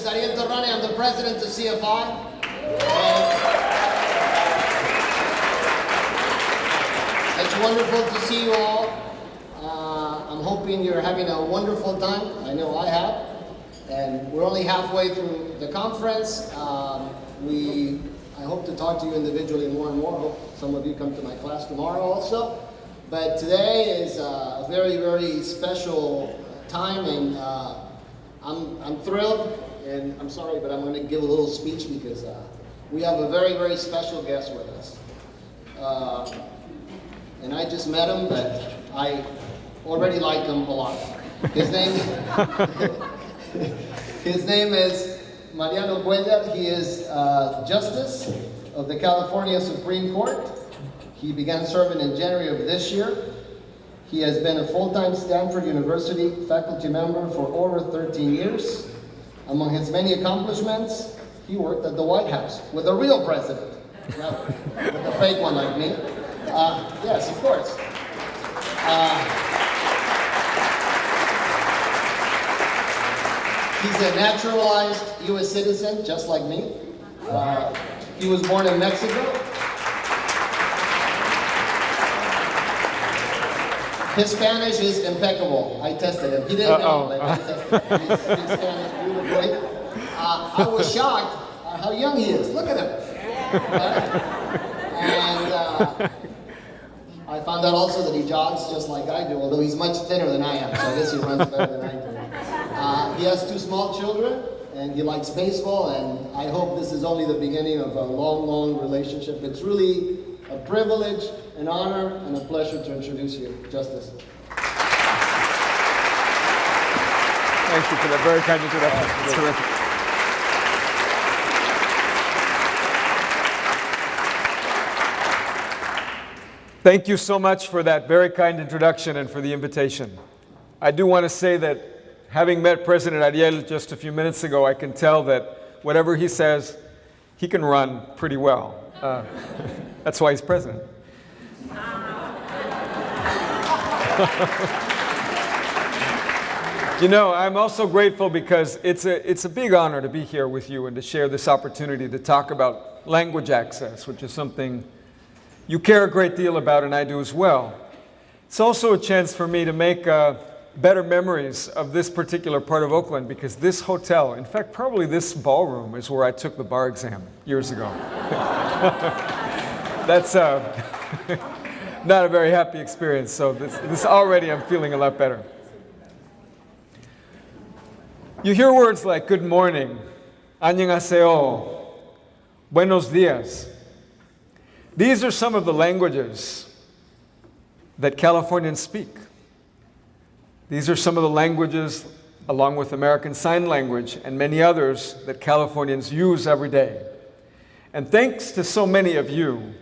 Ariel Torrone. I'm the president of CFI. It's wonderful to see you all. I'm hoping you're having a wonderful time. I know I have. And we're only halfway through the conference. I hope to talk to you individually more and more. I hope some of you come to my class tomorrow also. But today is a very, very special time, and I'm thrilled. And I'm sorry, but I'm going to give a little speech because we have a very, very special guest with us. And I just met him, but I already like him a lot. His name is Mariano Cuéllar. He is Justice of the California Supreme Court. He began serving in January of this year. He has been a full-time Stanford University faculty member for over 13 years. Among his many accomplishments, he worked at the White House with the real president, not with the fake one like me. Yes, of course. He's a naturalized U.S. citizen, just like me. He was born in Mexico. His Spanish is impeccable. I tested him. He didn't know, but I tested him. He speaks Spanish beautifully. I was shocked at how young he is. Look at him. And I found out also that he jogs just like I do, although he's much thinner than I am, so I guess he runs better than I do. He has 2 small children, and he likes baseball, and I hope this is only the beginning of a long, long relationship. It's really a privilege, an honor, and a pleasure to introduce you, Justice. Thank you for that very kind introduction. It's terrific. Thank you so much for that very kind introduction and for the invitation. I do want to say that having met President Ariel just a few minutes ago, I can tell that whatever he says, he can run pretty well. That's why he's president. You know, I'm also grateful because it's a big honor to be here with you and to share this opportunity to talk about language access, which is something you care a great deal about, and I do as well. It's also a chance for me to make better memories of this particular part of Oakland, because this hotel, in fact, probably this ballroom, is where I took the bar exam years ago. That's not a very happy experience, so this already I'm feeling a lot better. You hear words like good morning, 안녕하세요, buenos días. These are some of the languages that Californians speak. These are some of the languages, along with American Sign Language and many others, that Californians use every day. And thanks to so many of you,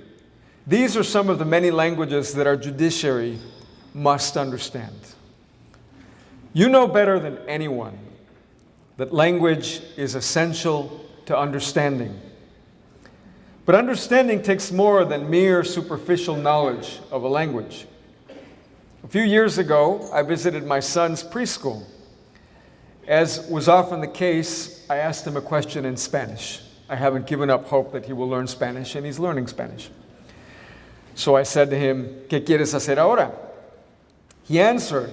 these are some of the many languages that our judiciary must understand. You know better than anyone that language is essential to understanding. But understanding takes more than mere superficial knowledge of a language. A few years ago, I visited my son's preschool. As was often the case, I asked him a question in Spanish. I haven't given up hope that he will learn Spanish, and he's learning Spanish. So I said to him, ¿Qué quieres hacer ahora? He answered,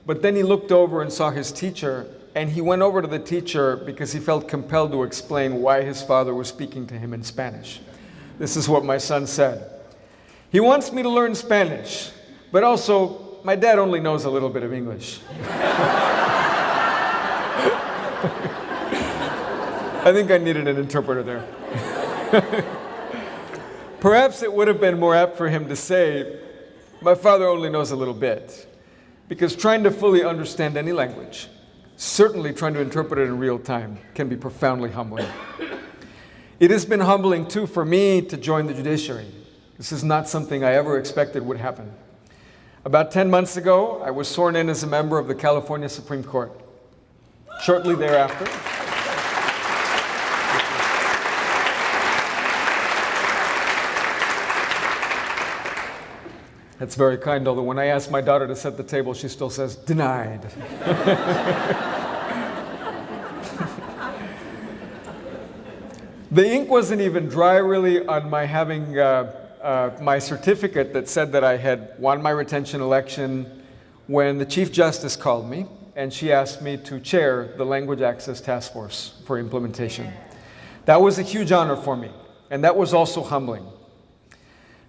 but then he looked over and saw his teacher, and he went over to the teacher because he felt compelled to explain why his father was speaking to him in Spanish. This is what my son said. He wants me to learn Spanish, but also my dad only knows a little bit of English. I think I needed an interpreter there. Perhaps it would have been more apt for him to say, my father only knows a little bit, because trying to fully understand any language, certainly trying to interpret it in real time, can be profoundly humbling. It has been humbling too for me to join the judiciary. This is not something I ever expected would happen. About 10 months ago, I was sworn in as a member of the California Supreme Court. Shortly thereafter, that's very kind, although when I ask my daughter to set the table, she still says, denied. The ink wasn't even dry really on my having my certificate that said that I had won my retention election when the Chief Justice called me and she asked me to chair the Language Access Task Force for implementation. That was a huge honor for me, and that was also humbling.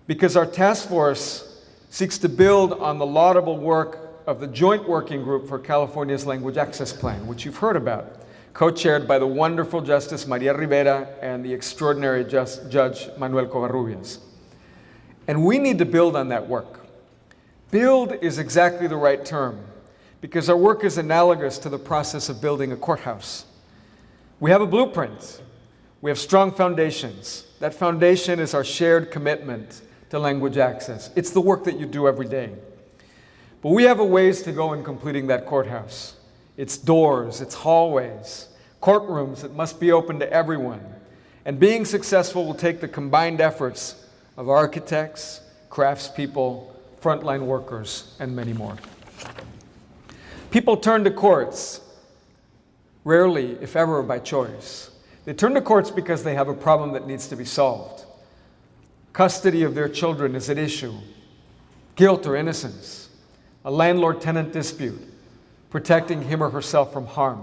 Because our task force seeks to build on the laudable work of the Joint Working Group for California's Language Access Plan, which you've heard about, co-chaired by the wonderful Justice Maria Rivera and the extraordinary Judge Manuel Covarrubias. And we need to build on that work. Build is exactly the right term, because our work is analogous to the process of building a courthouse. We have a blueprint. We have strong foundations. That foundation is our shared commitment to language access. It's the work that you do every day. But we have a ways to go in completing that courthouse. Its doors, its hallways, courtrooms that must be open to everyone. And being successful will take the combined efforts of architects, craftspeople, frontline workers, and many more. People turn to courts, rarely, if ever, by choice. They turn to courts because they have a problem that needs to be solved. Custody of their children is at issue. Guilt or innocence. A landlord-tenant dispute. Protecting him or herself from harm.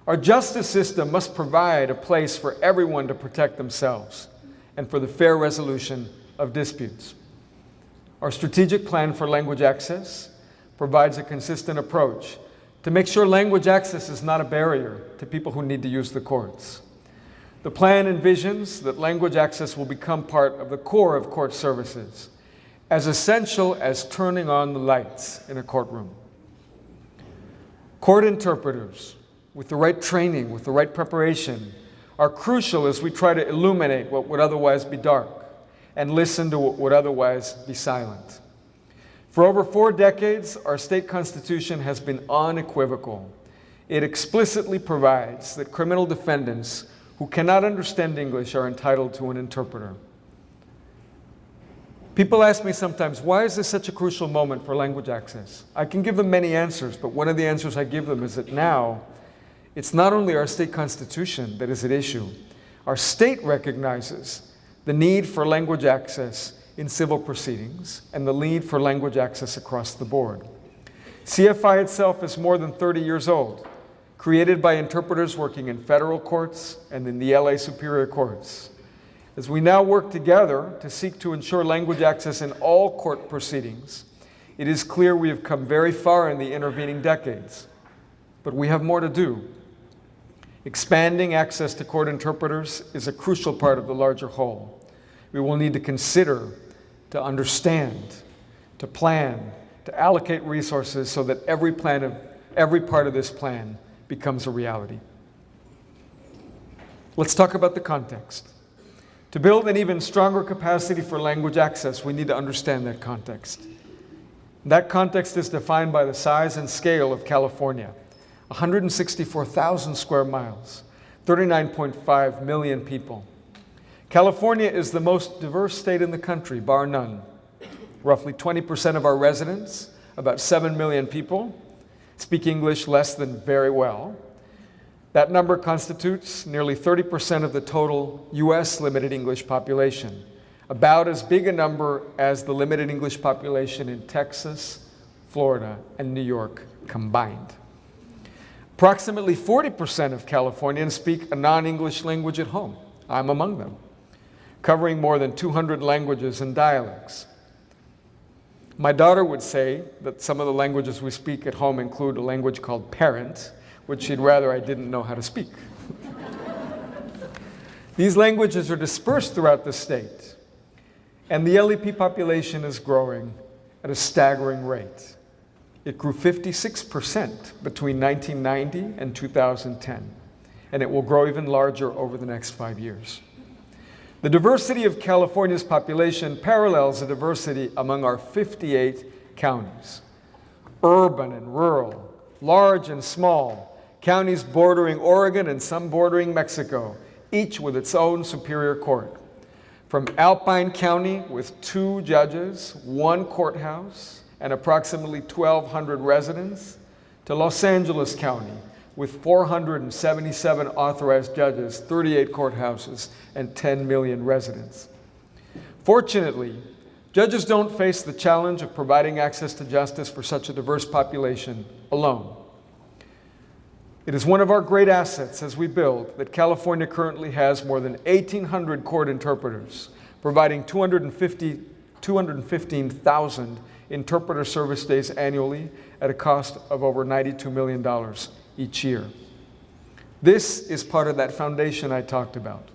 Our justice system must provide a place for everyone to protect themselves and for the fair resolution of disputes. Our strategic plan for language access provides a consistent approach to make sure language access is not a barrier to people who need to use the courts. The plan envisions that language access will become part of the core of court services, as essential as turning on the lights in a courtroom. Court interpreters, with the right training, with the right preparation, are crucial as we try to illuminate what would otherwise be dark and listen to what would otherwise be silent. For over 4 decades, our state constitution has been unequivocal. It explicitly provides that criminal defendants who cannot understand English are entitled to an interpreter. People ask me sometimes, why is this such a crucial moment for language access? I can give them many answers, but one of the answers I give them is that now, it's not only our state constitution that is at issue. Our state recognizes the need for language access in civil proceedings and the need for language access across the board. CFI itself is more than 30 years old, created by interpreters working in federal courts and in the LA Superior Courts. As we now work together to seek to ensure language access in all court proceedings, it is clear we have come very far in the intervening decades, but we have more to do. Expanding access to court interpreters is a crucial part of the larger whole. We will need to consider, to understand, to plan, to allocate resources so that every part of this plan becomes a reality. Let's talk about the context. To build an even stronger capacity for language access, we need to understand that context. That context is defined by the size and scale of California. 164,000 square miles, 39.5 million people. California is the most diverse state in the country, bar none. Roughly 20% of our residents, about 7 million people, speak English less than very well. That number constitutes nearly 30% of the total US limited English population, about as big a number as the limited English population in Texas, Florida, and New York combined. Approximately 40% of Californians speak a non-English language at home. I'm among them, covering more than 200 languages and dialects. My daughter would say that some of the languages we speak at home include a language called parent, which she'd rather I didn't know how to speak. These languages are dispersed throughout the state, and the LEP population is growing at a staggering rate. It grew 56% between 1990 and 2010, and it will grow even larger over the next 5 years. The diversity of California's population parallels the diversity among our 58 counties. Urban and rural, large and small, counties bordering Oregon and some bordering Mexico, each with its own superior court. From Alpine County with 2 judges, 1 courthouse, and approximately 1,200 residents, to Los Angeles County, with 477 authorized judges, 38 courthouses, and 10 million residents. Fortunately, judges don't face the challenge of providing access to justice for such a diverse population alone. It is one of our great assets as we build that California currently has more than 1,800 court interpreters, providing 215,000 interpreter service days annually at a cost of over $92 million each year. This is part of that foundation I talked about.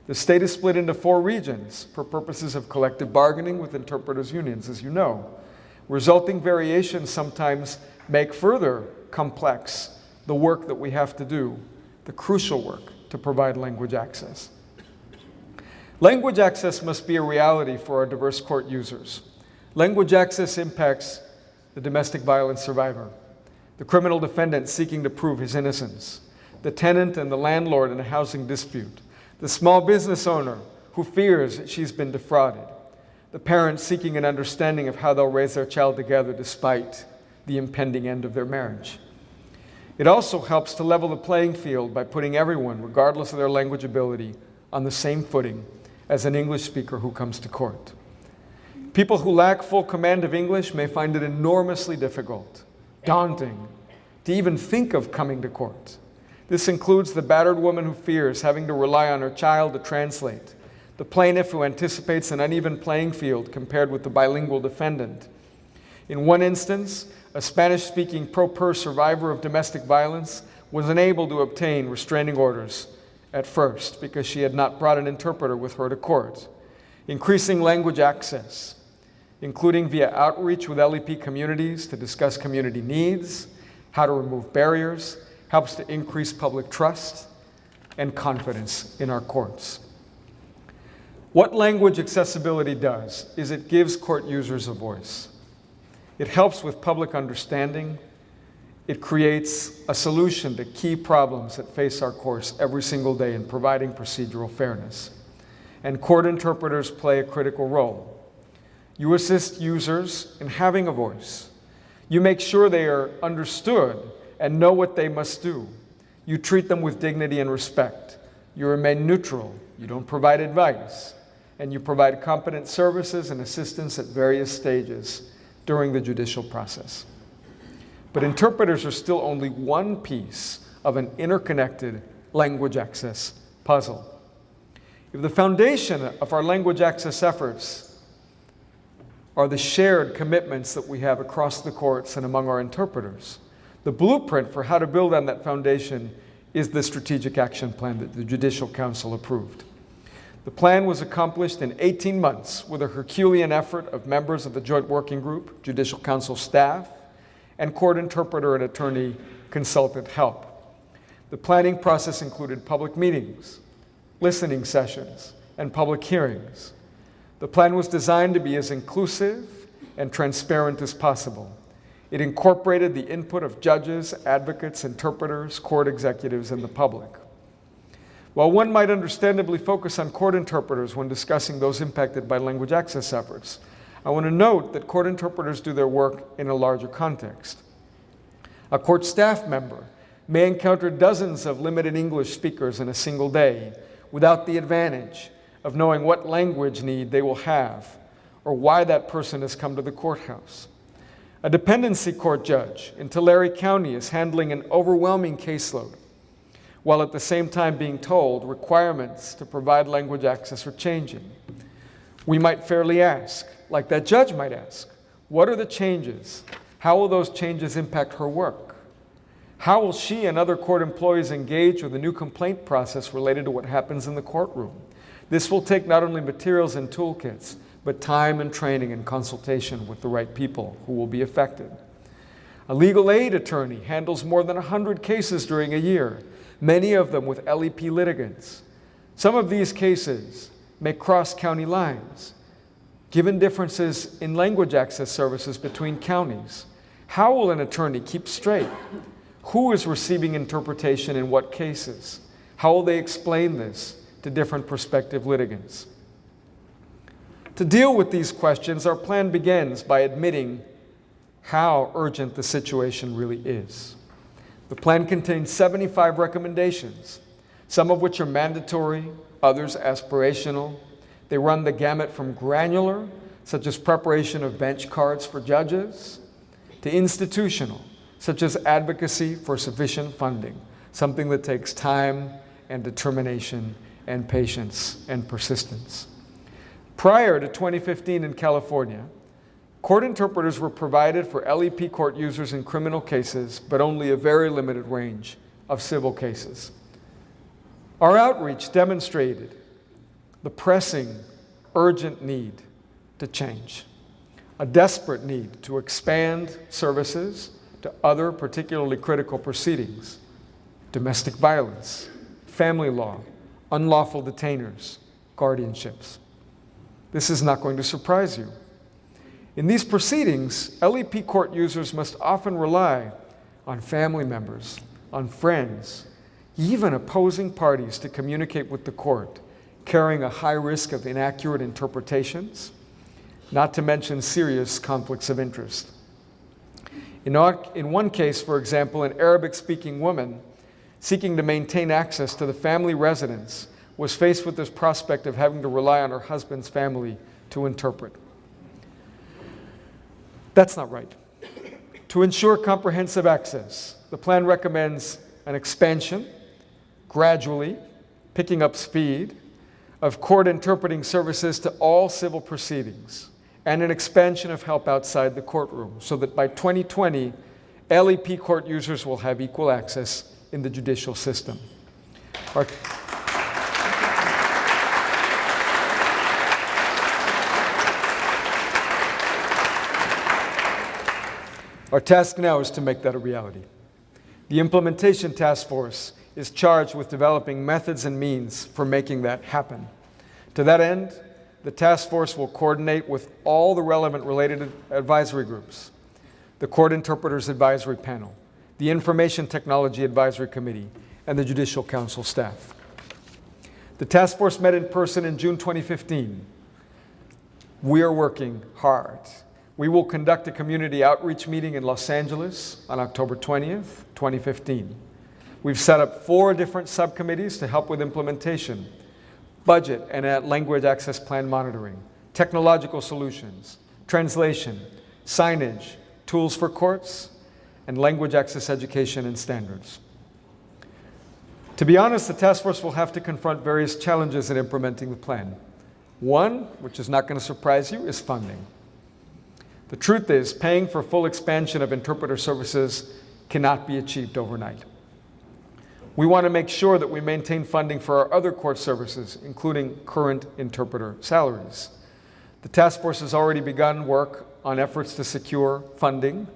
The state is split into 4 regions for purposes of collective bargaining with interpreters' unions, as you know. Resulting variations sometimes make further complex the work that we have to do, the crucial work to provide language access. Language access must be a reality for our diverse court users. Language access impacts the domestic violence survivor, the criminal defendant seeking to prove his innocence, the tenant and the landlord in a housing dispute, the small business owner who fears that she's been defrauded, the parent seeking an understanding of how they'll raise their child together despite the impending end of their marriage. It also helps to level the playing field by putting everyone, regardless of their language ability, on the same footing as an English speaker who comes to court. People who lack full command of English may find it enormously difficult, daunting, to even think of coming to court. This includes the battered woman who fears having to rely on her child to translate, the plaintiff who anticipates an uneven playing field compared with the bilingual defendant. In one instance, a Spanish-speaking pro per survivor of domestic violence was unable to obtain restraining orders at first because she had not brought an interpreter with her to court. Increasing language access, including via outreach with LEP communities to discuss community needs, how to remove barriers, helps to increase public trust and confidence in our courts. What language accessibility does is it gives court users a voice. It helps with public understanding. It creates a solution to key problems that face our courts every single day in providing procedural fairness. And court interpreters play a critical role. You assist users in having a voice. You make sure they are understood and know what they must do. You treat them with dignity and respect. You remain neutral. You don't provide advice. And you provide competent services and assistance at various stages during the judicial process. But interpreters are still only one piece of an interconnected language access puzzle. If the foundation of our language access efforts are the shared commitments that we have across the courts and among our interpreters, the blueprint for how to build on that foundation is the strategic action plan that the Judicial Council approved. The plan was accomplished in 18 months with a Herculean effort of members of the Joint Working Group, Judicial Council staff, and court interpreter and attorney consultant help. The planning process included public meetings, listening sessions, and public hearings. The plan was designed to be as inclusive and transparent as possible. It incorporated the input of judges, advocates, interpreters, court executives, and the public. While one might understandably focus on court interpreters when discussing those impacted by language access efforts, I want to note that court interpreters do their work in a larger context. A court staff member may encounter dozens of limited English speakers in a single day without the advantage of knowing what language need they will have or why that person has come to the courthouse. A dependency court judge in Tulare County is handling an overwhelming caseload, while at the same time being told requirements to provide language access are changing. We might fairly ask, like that judge might ask, what are the changes? How will those changes impact her work? How will she and other court employees engage with the new complaint process related to what happens in the courtroom? This will take not only materials and toolkits, but time and training and consultation with the right people who will be affected. A legal aid attorney handles more than 100 cases during a year, many of them with LEP litigants. Some of these cases may cross county lines. Given differences in language access services between counties, how will an attorney keep straight? Who is receiving interpretation in what cases? How will they explain this to different prospective litigants? To deal with these questions, our plan begins by admitting how urgent the situation really is. The plan contains 75 recommendations, some of which are mandatory, others aspirational. They run the gamut from granular, such as preparation of bench cards for judges, to institutional, such as advocacy for sufficient funding, something that takes time and determination and patience and persistence. Prior to 2015 in California, court interpreters were provided for LEP court users in criminal cases, but only a very limited range of civil cases. Our outreach demonstrated the pressing, urgent need to change, a desperate need to expand services to other particularly critical proceedings: domestic violence, family law, unlawful detainers, guardianships. This is not going to surprise you. In these proceedings, LEP court users must often rely on family members, on friends, even opposing parties to communicate with the court, carrying a high risk of inaccurate interpretations, not to mention serious conflicts of interest. In one case, for example, an Arabic-speaking woman seeking to maintain access to the family residence was faced with this prospect of having to rely on her husband's family to interpret. That's not right. To ensure comprehensive access, the plan recommends an expansion, gradually, picking up speed, of court interpreting services to all civil proceedings, and an expansion of help outside the courtroom, so that by 2020, LEP court users will have equal access in the judicial system. Our task now is to make that a reality. The Implementation Task Force is charged with developing methods and means for making that happen. To that end, the task force will coordinate with all the relevant related advisory groups, the Court Interpreters Advisory Panel, the Information Technology Advisory Committee, and the Judicial Council staff. The task force met in person in June 2015. We are working hard. We will conduct a community outreach meeting in Los Angeles on October 20th, 2015. We've set up 4 different subcommittees to help with implementation: budget and language access plan monitoring, technological solutions, translation, signage, tools for courts, and language access education and standards. To be honest, the task force will have to confront various challenges in implementing the plan. One, which is not going to surprise you, is funding. The truth is, paying for full expansion of interpreter services cannot be achieved overnight. We want to make sure that we maintain funding for our other court services, including current interpreter salaries. The task force has already begun work on efforts to secure funding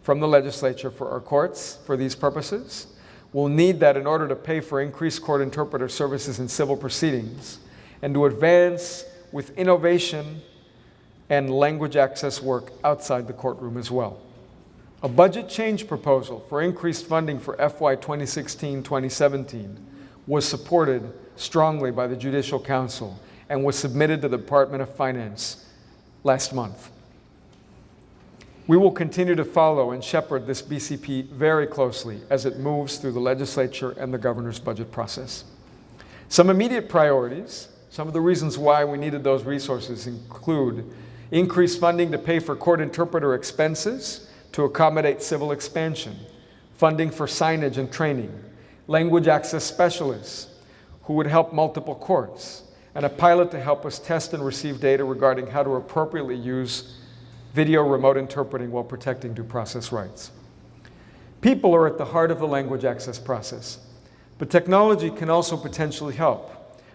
from the legislature for our courts for these purposes. We'll need that in order to pay for increased court interpreter services in civil proceedings and to advance with innovation and language access work outside the courtroom as well. A budget change proposal for increased funding for FY 2016-2017 was supported strongly by the Judicial Council and was submitted to the Department of Finance last month. We will continue to follow and shepherd this BCP very closely as it moves through the legislature and the governor's budget process. Some immediate priorities, some of the reasons why we needed those resources include increased funding to pay for court interpreter expenses to accommodate civil expansion, funding for signage and training, language access specialists who would help multiple courts, and a pilot to help us test and receive data regarding how to appropriately use video remote interpreting while protecting due process rights. People are at the heart of the language access process, but technology can also potentially help.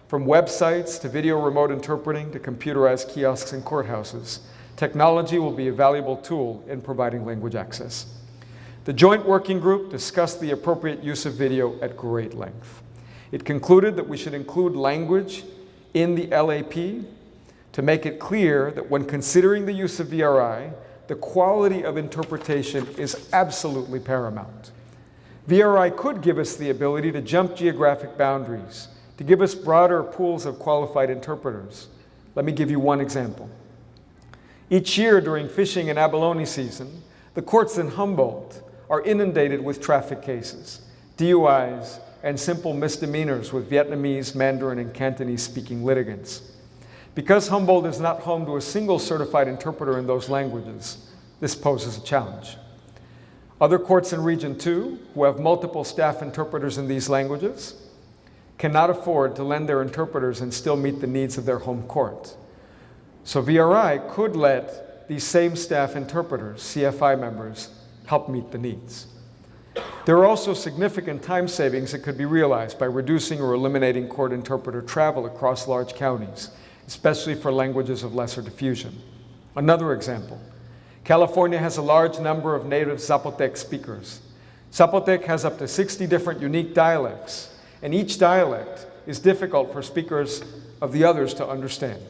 From websites to video remote interpreting to computerized kiosks in courthouses, technology will be a valuable tool in providing language access. The Joint Working Group discussed the appropriate use of video at great length. It concluded that we should include language in the LAP to make it clear that when considering the use of VRI, the quality of interpretation is absolutely paramount. VRI could give us the ability to jump geographic boundaries, to give us broader pools of qualified interpreters. Let me give you one example. Each year during fishing and abalone season, the courts in Humboldt are inundated with traffic cases, DUIs, and simple misdemeanors with Vietnamese, Mandarin, and Cantonese-speaking litigants. Because Humboldt is not home to a single certified interpreter in those languages, this poses a challenge. Other courts in Region 2, who have multiple staff interpreters in these languages, cannot afford to lend their interpreters and still meet the needs of their home court. So VRI could let these same staff interpreters, CFI members, help meet the needs. There are also significant time savings that could be realized by reducing or eliminating court interpreter travel across large counties, especially for languages of lesser diffusion. Another example, California has a large number of native Zapotec speakers. Zapotec has up to 60 different unique dialects, and each dialect is difficult for speakers of the others to understand.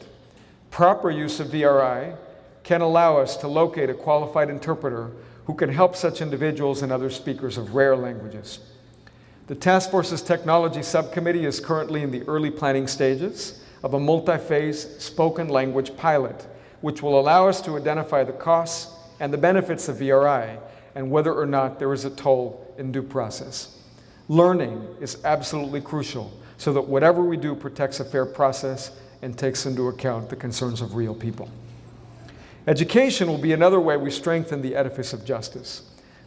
Proper use of VRI can allow us to locate a qualified interpreter who can help such individuals and other speakers of rare languages. The Task Force's Technology Subcommittee is currently in the early planning stages of a multi-phase spoken language pilot, which will allow us to identify the costs and the benefits of VRI and whether or not there is a toll in due process. Learning is absolutely crucial so that whatever we do protects a fair process and takes into account the concerns of real people. Education will be another way we strengthen the edifice of justice.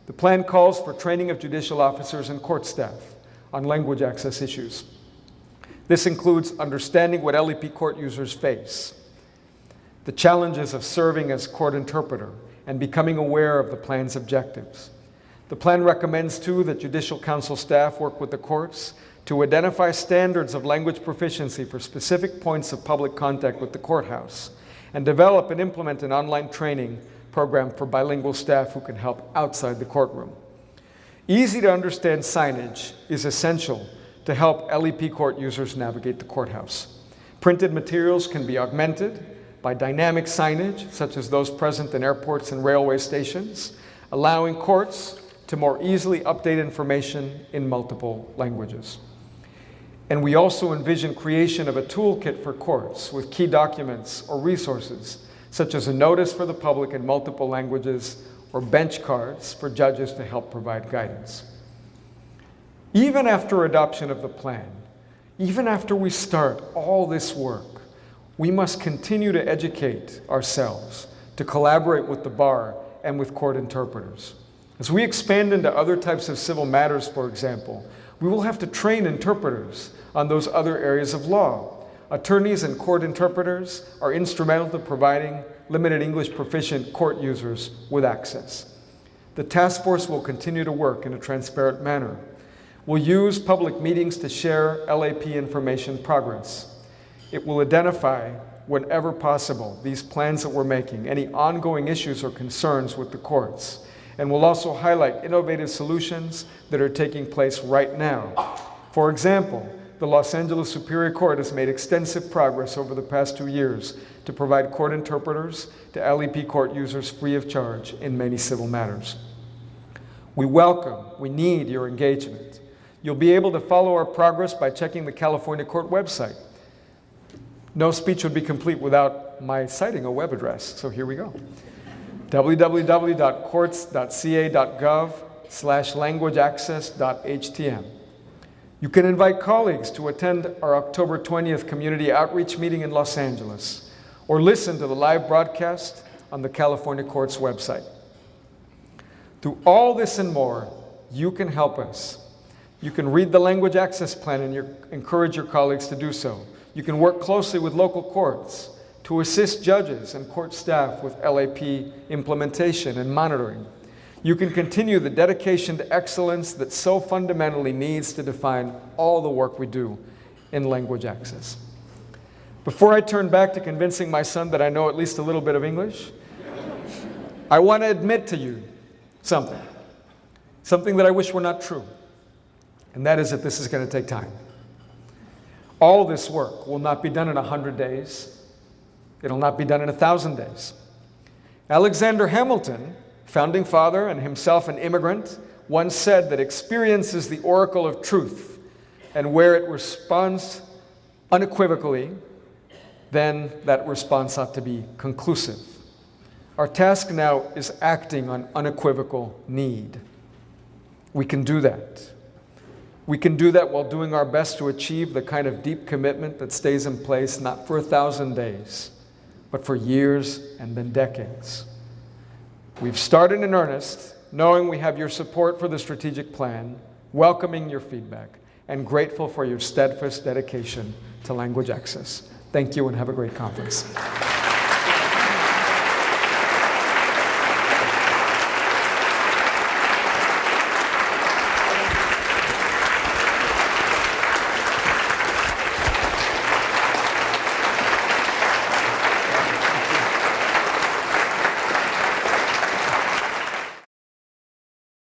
The plan calls for training of judicial officers and court staff on language access issues. This includes understanding what LEP court users face, the challenges of serving as court interpreter, and becoming aware of the plan's objectives. The plan recommends, too, that Judicial Council staff work with the courts to identify standards of language proficiency for specific points of public contact with the courthouse, and develop and implement an online training program for bilingual staff who can help outside the courtroom. Easy to understand signage is essential to help LEP court users navigate the courthouse. Printed materials can be augmented by dynamic signage, such as those present in airports and railway stations, allowing courts to more easily update information in multiple languages. And we also envision creation of a toolkit for courts with key documents or resources, such as a notice for the public in multiple languages or bench cards for judges to help provide guidance. Even after adoption of the plan, even after we start all this work, we must continue to educate ourselves, to collaborate with the bar and with court interpreters. As we expand into other types of civil matters, for example, we will have to train interpreters on those other areas of law. Attorneys and court interpreters are instrumental to providing limited English proficient court users with access. The task force will continue to work in a transparent manner. We'll use public meetings to share LAP information progress. It will identify, whenever possible, these plans that we're making, any ongoing issues or concerns with the courts, and we'll also highlight innovative solutions that are taking place right now. For example, the Los Angeles Superior Court has made extensive progress over the past 2 years to provide court interpreters to LEP court users free of charge in many civil matters. We need your engagement. You'll be able to follow our progress by checking the California Court website. No speech would be complete without my citing a web address, so here we go. www.courts.ca.gov/languageaccess.htm. You can invite colleagues to attend our October 20th community outreach meeting in Los Angeles, or listen to the live broadcast on the California Courts website. Through all this and more, you can help us. You can read the language access plan and encourage your colleagues to do so. You can work closely with local courts to assist judges and court staff with LAP implementation and monitoring. You can continue the dedication to excellence that so fundamentally needs to define all the work we do in language access. Before I turn back to convincing my son that I know at least a little bit of English, I want to admit to you something that I wish were not true, and that is that this is going to take time. All this work will not be done in 100 days. It'll not be done in 1,000 days. Alexander Hamilton, founding father and himself an immigrant, once said that experience is the oracle of truth, and where it responds unequivocally, then that response ought to be conclusive. Our task now is acting on unequivocal need. We can do that. We can do that while doing our best to achieve the kind of deep commitment that stays in place not for 1,000 days, but for years and then decades. We've started in earnest, knowing we have your support for the strategic plan, welcoming your feedback, and grateful for your steadfast dedication to language access. Thank you and have a great conference.